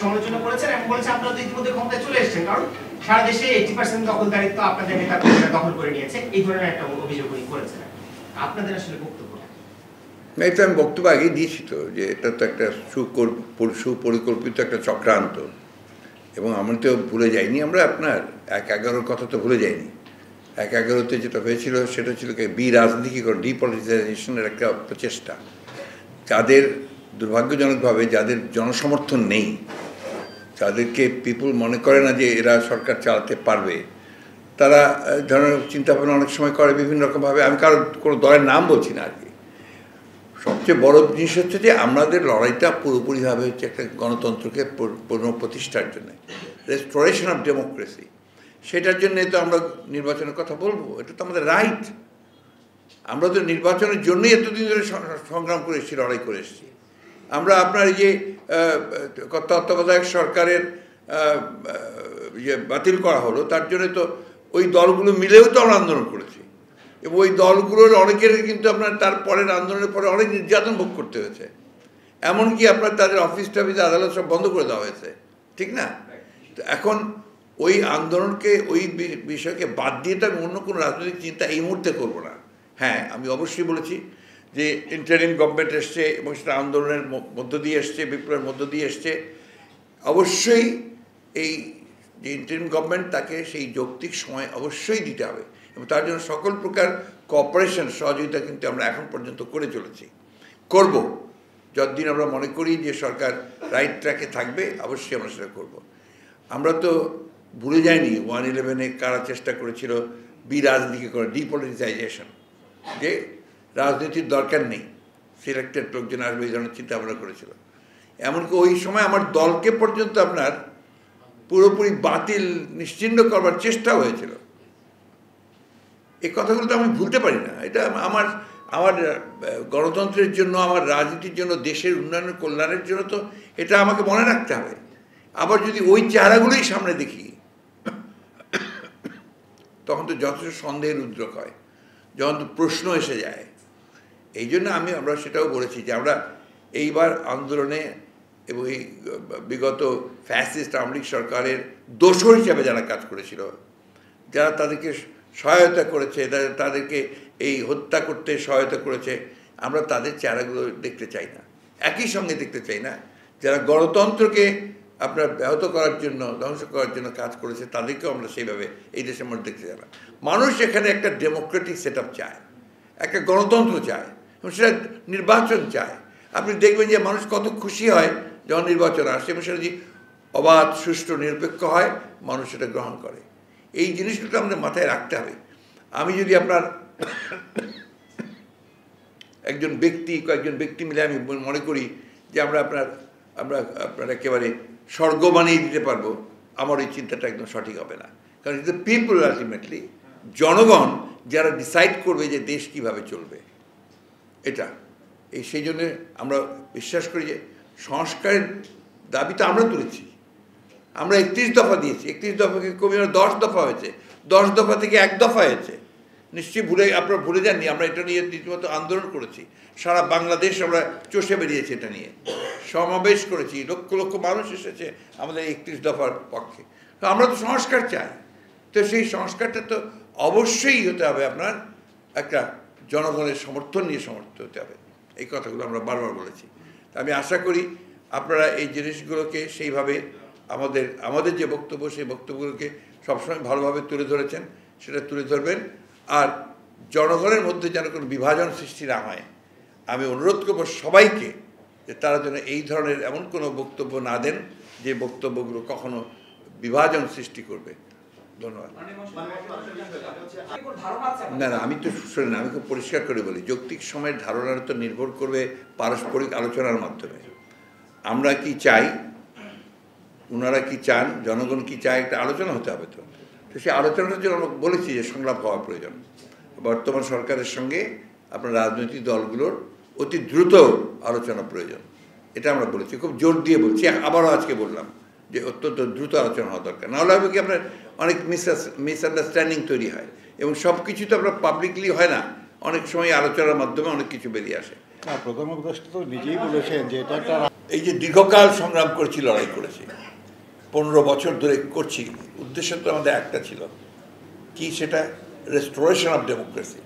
সমালোচনা করেছেন এবং বলেছেন আপনারা তো ইতিমধ্যে ক্ষমতায় চলে এসেছেন, কারণ সারা দেশে 80% দখলদারিত্ব আপনাদের নেতাকর্মীরা দখল করে নিয়েছে, এই ধরনের একটা অভিযোগ উনি করেছেন। আপনাদের আসলে বক্তব্য? এটা আমি বক্তব্য আগেই দিয়েছি তো, যে এটা তো একটা সুপরিকল্পিত একটা চক্রান্ত, এবং আমরা তো ভুলে যাইনি। আমরা আপনার 1/11 কথা তো ভুলে যাইনি। 1/11-তে যেটা হয়েছিল সেটা ছিল রাজনীতিকরণ, ডিপলিটিসাইজেশনের একটা প্রচেষ্টা। যাদের দুর্ভাগ্যজনকভাবে যাদের জনসমর্থন নেই, যাদেরকে পিপুল মনে করে না যে এরা সরকার চালাতে পারবে, তারা ধরনের চিন্তাভাবনা অনেক সময় করে বিভিন্ন রকমভাবে। আমি কারো কোনো দলের নাম বলছি না আর কি। সবচেয়ে বড় জিনিস হচ্ছে যে আমাদের লড়াইটা পুরোপুরিভাবে হচ্ছে একটা গণতন্ত্রকে পুনঃপ্রতিষ্ঠার জন্য, রেস্টোরেশন অফ ডেমোক্রেসি। সেটার জন্যে তো আমরা নির্বাচনের কথা বলবো, এটা তো আমাদের রাইট। আমরা তো নির্বাচনের জন্যই এতদিন ধরে সংগ্রাম করে এসেছি, লড়াই করে এসেছি। আমরা আপনার এই যে তত্ত্বাবধায়ক সরকারের যে বাতিল করা হলো, তার জন্য তো ওই দলগুলো মিলেও তো আমরা আন্দোলন করেছি, এবং ওই দলগুলোর অনেকের কিন্তু আপনার তারপরের আন্দোলনের পরে অনেক নির্যাতন ভোগ করতে হয়েছে। এমনকি আপনার তাদের অফিস টফিস আদালত সব বন্ধ করে দেওয়া হয়েছে, ঠিক না? তো এখন ওই আন্দোলনকে, ওই বিষয়কে বাদ দিয়ে তো আমি অন্য কোনো রাজনৈতিক চিন্তা এই মুহূর্তে করবো না। হ্যাঁ, আমি অবশ্যই বলেছি যে ইন্টারিম গভর্নমেন্ট এসছে এবং সেটা আন্দোলনের মধ্য দিয়ে এসছে, বিপ্লবের মধ্য দিয়ে এসছে। অবশ্যই এই যে ইন্টারিম গভর্নমেন্ট, তাকে সেই যৌক্তিক সময় অবশ্যই দিতে হবে, এবং তার জন্য সকল প্রকার কোঅপারেশন, সহযোগিতা কিন্তু আমরা এখন পর্যন্ত করে চলেছি, করব। যতদিন আমরা মনে করি যে সরকার রাইট ট্র্যাকে থাকবে, অবশ্যই আমরা সেটা করব। আমরা তো ভুলে যাইনি 1/11-এ কারা চেষ্টা করেছিল রাজনীতিকরণ, ডিপলিটিসাইজেশন, যে রাজনীতির দরকার নেই, সিলেক্টেড লোকজন আসবে, এই ধরনের চিন্তা ভাবনা করেছিল। এমনকি ওই সময় আমার দলকে পর্যন্ত আপনার পুরোপুরি বাতিল, নিশ্চিহ্ন করবার চেষ্টা হয়েছিল। এই কথাগুলো তো আমি ভুলতে পারি না। এটা আমার গণতন্ত্রের জন্য, আমার রাজনীতির জন্য, দেশের উন্নয়নের কল্যাণের জন্য তো এটা আমাকে মনে রাখতে হবে। আবার যদি ওই চেহারাগুলোই সামনে দেখি, তখন তো যথেষ্ট সন্দেহের উদ্রেক হয়, যখন তো প্রশ্ন এসে যায়। এই জন্য আমরা সেটাও বলেছি যে আমরা এইবার আন্দোলনে এবং এই বিগত ফ্যাসিস্ট আওয়ামী লীগ সরকারের দোসর হিসাবে যারা কাজ করেছিল, যারা তাদেরকে সহায়তা করেছে, তাদেরকে এই হত্যা করতে সহায়তা করেছে, আমরা তাদের চেহারাগুলো দেখতে চাই না। একই সঙ্গে দেখতে চাই না যারা গণতন্ত্রকে আপনার ব্যাহত করার জন্য, ধ্বংস করার জন্য কাজ করেছে, তাদেরকেও আমরা সেইভাবে এই দেশের মধ্যে দেখতে চাই না। মানুষ এখানে একটা ডেমোক্রেটিক সেট আপ চায়, একটা গণতন্ত্র চায়, এবং সেটা নির্বাচন চায়। আপনি দেখবেন যে মানুষ কত খুশি হয় যখন নির্বাচন আসে, এবং সেটা যদি অবাধ, সুষ্ঠু, নিরপেক্ষ হয়, মানুষ সেটা গ্রহণ করে। এই জিনিসগুলো আমাদের মাথায় রাখতে হবে। আমি যদি আপনার কয়েকজন ব্যক্তি মিলে আমি মনে করি যে আমরা আপনার একেবারে স্বর্গ বানিয়ে দিতে পারবো, আমার এই চিন্তাটা একদম সঠিক হবে না। কারণ ইট দ্য পিপল, আলটিমেটলি জনগণ যারা ডিসাইড করবে যে দেশ কিভাবে চলবে। এটা সেই জন্য আমরা বিশ্বাস করি যে সংস্কারের দাবি তো আমরা তুলেছি। আমরা 31 দফা দিয়েছি, 31 দফাকে কমিয়ে 10 দফা হয়েছে, 10 দফা থেকে 1 দফা হয়েছে। নিশ্চয়ই আপনারা ভুলে যাননি, আমরা এটা নিয়ে রীতিমতো আন্দোলন করেছি। সারা বাংলাদেশ আমরা চষে বেরিয়েছি, এটা নিয়ে সমাবেশ করেছি, লক্ষ লক্ষ মানুষ এসেছে আমাদের 31 দফার পক্ষে। তো আমরা তো সংস্কার চাই, তো সেই সংস্কারটা তো অবশ্যই হতে হবে আপনার একটা জনগণের সমর্থন নিয়ে সমর্থিত হতে হবে। এই কথাগুলো আমরা বারবার বলেছি। আমি আশা করি আপনারা এই জিনিসগুলোকে সেইভাবে আমাদের যে বক্তব্য, সেই বক্তব্যগুলোকে সবসময় ভালোভাবে তুলে ধরেছেন, সেটা তুলে ধরবেন। আর জনগণের মধ্যে যেন কোনো বিভাজন সৃষ্টি না হয়, আমি অনুরোধ করব সবাইকে যে তারা যেন এই ধরনের এমন কোনো বক্তব্য না দেন যে বক্তব্যগুলো কখনো বিভাজন সৃষ্টি করবে। ধন্যবাদ। না, আমি তো শুনি না, আমি খুব পরিষ্কার করে বলি, যৌক্তিক সময়ের ধারণার তো নির্ভর করবে পারস্পরিক আলোচনার মাধ্যমে। আমরা কি চাই, ওনারা কি চান, জনগণ কি চায়, একটা আলোচনা হতে হবে। তো সেই আলোচনার জন্য আমরা বলেছি যে সংলাপ হওয়া প্রয়োজন। বর্তমান সরকারের সঙ্গে আপনার রাজনৈতিক দলগুলোর অতি দ্রুত আলোচনা প্রয়োজন, এটা আমরা বলেছি, খুব জোর দিয়ে বলছি। আবারও আজকে বললাম যে অত্যন্ত দ্রুত আলোচনা হওয়া দরকার, নাহলে হবে কি আপনার অনেক মিসআন্ডারস্ট্যান্ডিং তৈরি হয়, এবং সব কিছু তো আপনার পাবলিকলি হয় না, অনেক সময় আলোচনার মাধ্যমে অনেক কিছু বেরিয়ে আসে। প্রধান উপদেষ্টা তো নিজেই বলেছেন যে এটা একটা এই যে দীর্ঘকাল সংগ্রাম করেছি, লড়াই করেছি, 15 বছর ধরে করছি, উদ্দেশ্য তো আমাদের একটা ছিল, কি সেটা রেস্টোরেশন অফ ডেমোক্রেসি,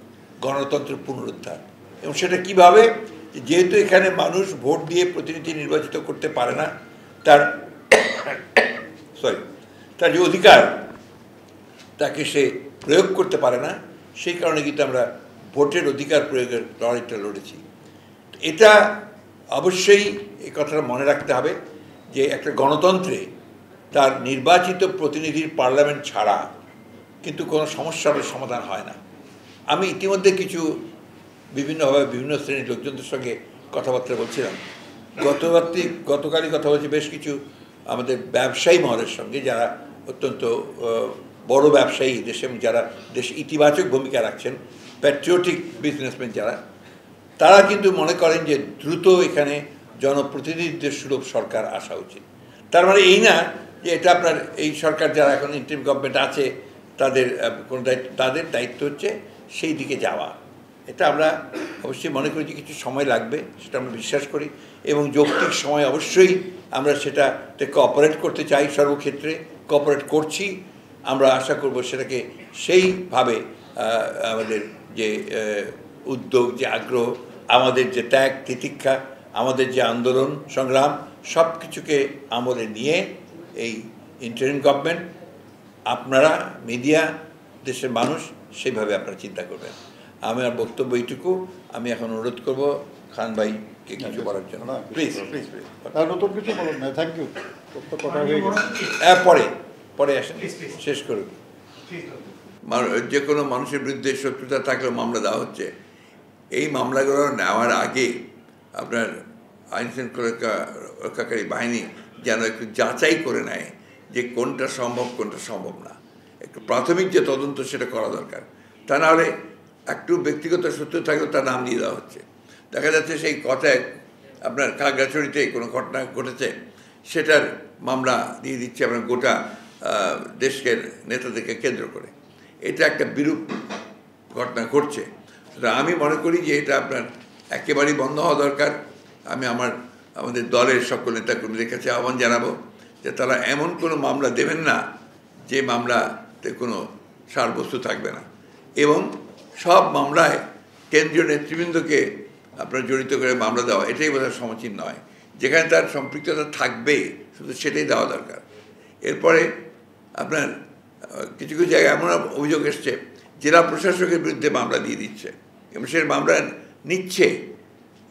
গণতন্ত্রের পুনরুদ্ধার। এবং সেটা কিভাবে, যেহেতু এখানে মানুষ ভোট দিয়ে প্রতিনিধি নির্বাচিত করতে পারে না, তার তার যে অধিকার তাকে সে প্রয়োগ করতে পারে না, সেই কারণে কিন্তু আমরা ভোটের অধিকার প্রয়োগের লড়াইটা লড়েছি। এটা অবশ্যই এই কথাটা মনে রাখতে হবে যে একটা গণতন্ত্রে তার নির্বাচিত প্রতিনিধির পার্লামেন্ট ছাড়া কিন্তু কোনো সমস্যার সমাধান হয় না। আমি ইতিমধ্যে কিছু বিভিন্নভাবে বিভিন্ন শ্রেণীর লোকজনদের সঙ্গে কথাবার্তা বলছিলাম। গতকালই কথা বলছি বেশ কিছু আমাদের ব্যবসায়ী মহলের সঙ্গে, যারা অত্যন্ত বড় ব্যবসায়ী দেশে এবং যারা দেশে ইতিবাচক ভূমিকা রাখছেন, প্যাট্রিয়টিক বিজনেসম্যান যারা, তারা কিন্তু মনে করেন যে দ্রুত এখানে জনপ্রতিনিধিদের সুলভ সরকার আসা উচিত। তার মানে এই না যে এটা আপনার এই সরকার যারা এখন ইন্টারিম গভর্নমেন্ট আছে তাদের কোনো দায়িত্ব, তাদের দায়িত্ব হচ্ছে সেই দিকে যাওয়া। এটা আমরা অবশ্যই মনে করি যে কিছু সময় লাগবে, সেটা আমরা বিশ্বাস করি, এবং যৌক্তিক সময় অবশ্যই আমরা সেটাতে কোঅপারেট করতে চাই, সর্বক্ষেত্রে কোঅপারেট করছি। আমরা আশা করব সেটাকে সেইভাবে আমাদের যে উদ্যোগ, যে আগ্রহ, আমাদের যে ত্যাগ তিতিক্ষা, আমাদের যে আন্দোলন সংগ্রাম, সব কিছুকে আমলে নিয়ে এই ইন্টারিম গভর্নমেন্ট, আপনারা মিডিয়া, দেশের মানুষ সেইভাবে আপনারা চিন্তা করবেন। আমার বক্তব্য এইটুকু। আমি এখন অনুরোধ করব খান ভাইকে কিছু বলার জন্য। Please please please. নতুন কিছু বলুন না, থ্যাংক ইউ। পরে আসেন, শেষ করুন। যে কোনো মানুষের বিরুদ্ধে শত্রুতা থাকলেও মামলা দেওয়া হচ্ছে। এই মামলাগুলো নেওয়ার আগে আপনার আইন শৃঙ্খলা রক্ষাকারী বাহিনী যেন একটু যাচাই করে নেয় যে কোনটা সম্ভব কোনটা সম্ভব না। একটু প্রাথমিক যে তদন্ত সেটা করা দরকার। তা নাহলে একটু ব্যক্তিগত সূত্র থাকলেও তার নাম দিয়ে দেওয়া হচ্ছে। দেখা যাচ্ছে সেই কথায় আপনার খাগড়াছড়িতে কোনো ঘটনা ঘটেছে, সেটার মামলা দিয়ে দিচ্ছে আপনার গোটা দেশের নেতাদেরকে কেন্দ্র করে। এটা একটা বিরূপ ঘটনা ঘটছে। আমি মনে করি যে এটা আপনার একেবারেই বন্ধ হওয়া দরকার। আমি আমাদের দলের সকল নেতাকর্মীদের কাছে আহ্বান জানাবো যে তারা এমন কোনো মামলা দেবেন না যে মামলাতে কোনো সারবস্তু থাকবে না, এবং সব মামলায় কেন্দ্রীয় নেতৃবৃন্দকে আপনার জড়িত করে মামলা দেওয়া এটাই বোধহয় সমীচীন নয়। যেখানে তার সম্পৃক্ততা থাকবে শুধু সেটাই দেওয়া দরকার। এরপরে আপনার কিছু কিছু জায়গায় এমন অভিযোগ এসছে জেলা প্রশাসকের বিরুদ্ধে মামলা দিয়ে দিচ্ছে এবং সে মামলা নিচ্ছে,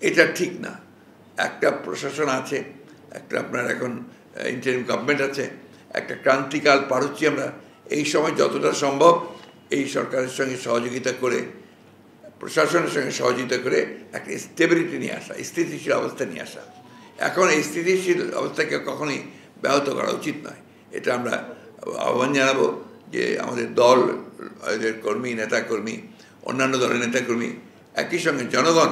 এটা ঠিক না। একটা প্রশাসন আছে, একটা আপনার এখন ইন্টারিম গভর্নমেন্ট আছে, একটা ক্রান্তিকাল পার হচ্ছি আমরা। এই সময় যতটা সম্ভব এই সরকারের সঙ্গে সহযোগিতা করে, প্রশাসনের সঙ্গে সহযোগিতা করে একটা স্টেবিলিটি নিয়ে আসা, স্থিতিশীল অবস্থা নিয়ে আসা। এখন এই স্থিতিশীল অবস্থাকে কখনোই ব্যাহত করা উচিত নয়। এটা আমরা আহ্বান জানাবো যে আমাদের দল, এদের কর্মী, নেতাকর্মী, অন্যান্য দলের নেতাকর্মী, একই সঙ্গে জনগণ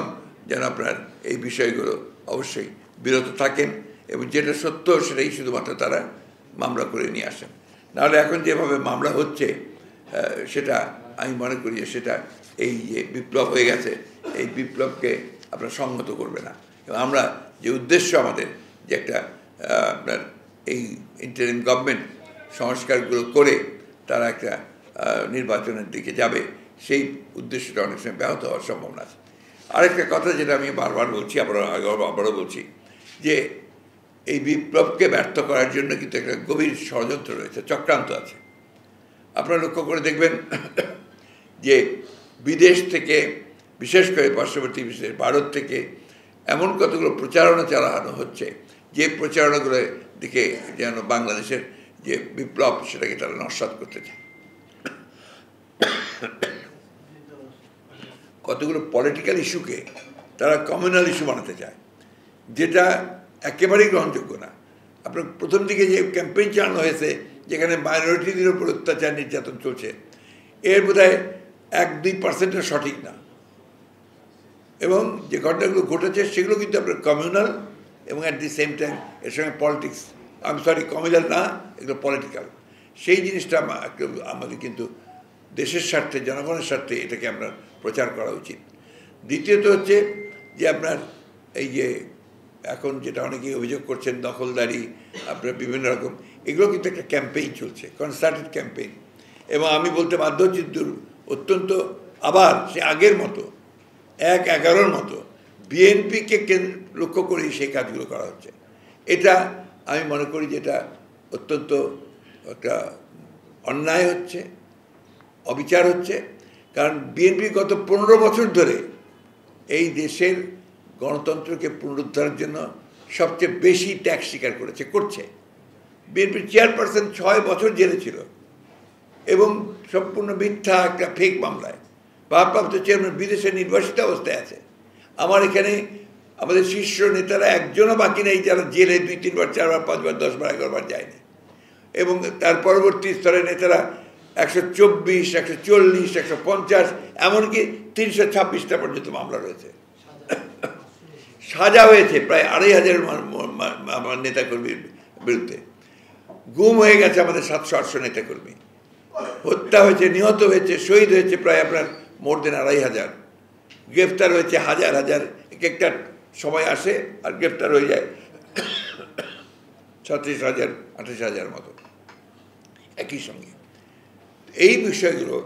যেন আপনার এই বিষয়গুলো অবশ্যই বিরত থাকেন এবং যেটা সত্য সেটাই শুধুমাত্র তারা মামলা করে নিয়ে আসেন। নাহলে এখন যেভাবে মামলা হচ্ছে সেটা আমি মনে করি যে সেটা এই যে বিপ্লব হয়ে গেছে, এই বিপ্লবকে আপনার সংহত করবে না। এবং আমরা যে উদ্দেশ্য আমাদের যে একটা আপনার এই ইন্টারিম গভর্নমেন্ট সংস্কারগুলো করে তারা একটা নির্বাচনের দিকে যাবে, সেই উদ্দেশ্যটা অনেক সময় ব্যাহত হওয়ার সম্ভাবনা আছে। আরেকটা কথা যেটা আমি বারবার বলছি, আবারও বলছি, যে এই বিপ্লবকে ব্যর্থ করার জন্য কিন্তু একটা গভীর ষড়যন্ত্র রয়েছে, চক্রান্ত আছে। আপনারা লক্ষ্য করে দেখবেন যে বিদেশ থেকে, বিশেষ করে পার্শ্ববর্তী বিশেষ ভারত থেকে এমন কতগুলো প্রচারণা চালানো হচ্ছে যে প্রচারণাগুলোর দিকে যেন বাংলাদেশের যে বিপ্লব সেটাকে তারা নস্যাৎ করতে চায়। কতগুলো পলিটিক্যাল ইস্যুকে তারা কমিউনাল ইস্যু বানাতে চায়, যেটা একেবারেই গ্রহণযোগ্য না। আপনার প্রথম দিকে যে ক্যাম্পেইন চালানো হয়েছে যেখানে মাইনরিটিদের উপর অত্যাচার নির্যাতন চলছে, এর বোধহয় 1-2% সঠিক না। এবং যে ঘটনাগুলো ঘটেছে সেগুলো কিন্তু আপনার কমিউনাল এবং অ্যাট দি সেম টাইম এর সঙ্গে পলিটিক্স, কমিউনাল না, এগুলো পলিটিক্যাল। সেই জিনিসটা আমাদের কিন্তু দেশের স্বার্থে, জনগণের স্বার্থে এটাকে আমরা প্রচার করা উচিত। দ্বিতীয়ত হচ্ছে যে আপনার এই যে এখন যেটা অনেকেই অভিযোগ করছেন দখলদারি, আপনার বিভিন্ন রকম, এগুলো কিন্তু একটা ক্যাম্পেইন চলছে, কনসার্টেড ক্যাম্পেইন। এবং আমি বলতে বাধ্য হচ্ছি অত্যন্ত আবার সে আগের মতো 1-11-র মতো বিএনপিকে লক্ষ্য করেই সেই কাজগুলো করা হচ্ছে। এটা আমি মনে করি যে এটা অত্যন্ত একটা অন্যায় হচ্ছে, অবিচার হচ্ছে। কারণ বিএনপি গত 15 বছর ধরে এই দেশের গণতন্ত্রকে পুনরুদ্ধারের জন্য সবচেয়ে বেশি ট্যাক্স স্বীকার করছে। বিএনপির চেয়ারপারসন 6 বছর জেলে ছিল এবং সম্পূর্ণ মিথ্যা একটা ফেক মামলায়। ভারপ্রাপ্ত চেয়ারম্যান বিদেশে নির্বাসিত অবস্থায় আছে। আমার এখানে আমাদের শীর্ষ নেতারা একজনও বাকি নেই যারা জেলে 2-3 বার 4 বার 5 বার 10 বার 11 বার যায়নি। এবং তার পরবর্তী স্তরের নেতারা 124, 140, 150, এমনকি 326টা পর্যন্ত মামলা রয়েছে। সাজা হয়েছে প্রায় 2500 নেতাকর্মীর বিরুদ্ধে। গুম হয়ে গেছে আমাদের 700-800 নেতাকর্মী। হত্যা হয়েছে, নিহত হয়েছে, শহীদ হয়েছে প্রায় আপনার মোর দেন 2500। গ্রেফতার হয়েছে হাজার হাজার, একটা সময় আসে আর গ্রেফতার হয়ে যায় 36,000, 28,000 মতো একই সঙ্গে। এই বিষয়গুলো